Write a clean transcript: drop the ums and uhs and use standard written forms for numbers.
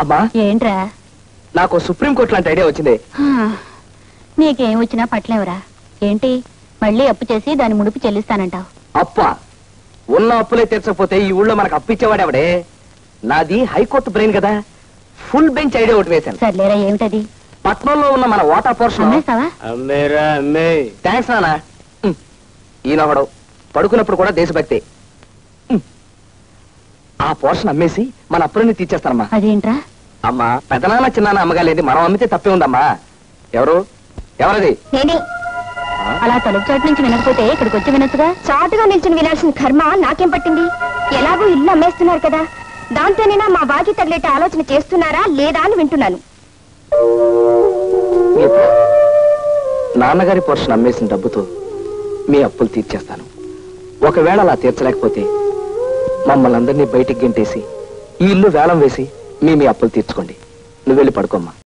అమ్మా ఏంట్రా? నాకు సుప్రీంకోర్టు లాంటి ఐడియా వచ్చింది. నీకేం వచ్చినా పట్లేవరా? ఏంటి మళ్ళీ అప్పు చేసి దాని ముడుపు చెల్లిస్తానంటావు? అప్ప ఉన్న అప్పులే తీర్చకపోతే ఈ ఊళ్ళో మనకు అప్పు ఇచ్చేవాడెవడే? నాది హైకోర్టు బ్రెయిన్ కదా, ఫుల్ బెంచ్ ఐడియా ఒకటి వేశాను. సర్లేరా, ఏమిటది? పట్నంలో ఉన్న మన వాటా పోర్షన్. అమ్మేస్తావా? థ్యాంక్స్ నానా. ఈయనొకడు పడుకున్నప్పుడు కూడా దేశభక్తి. ఆ పోర్షన్ అమ్మేసి మన అప్పులన్నీ తీర్చేస్తానమ్మా. అదేంట్రా? అమ్మా పెద్దనాన్న చిన్నాన్న అమ్మగాలేంది, మనం అమ్మితే తప్పే ఉందమ్మా. ఎవరది? నేనే. అలా తలుపు చోటు నుంచి వినకపోతే ఇక్కడికి వచ్చి వినొచ్చుగా. చాటుగా నిల్చుని వినాల్సిన కర్మ నాకేం పట్టింది? ఎలాగో ఇల్లు అమ్మేస్తున్నారు కదా, దాంతోనైనా మా బాకీ తగిలేట ఆలోచన చేస్తున్నారా లేదా అని వింటున్నాను. నాన్నగారి పోర్షన్ అమ్మేసిన డబ్బుతో మీ అప్పులు తీర్చేస్తాను. ఒకవేళ అలా తీర్చలేకపోతే మమ్మల్ని అందరినీ బయటికి గెంటేసి ఈ ఇల్లు వేలం వేసి మీ అప్పులు తీర్చుకోండి. నువ్వు వెళ్ళి పడుకోమ్మా.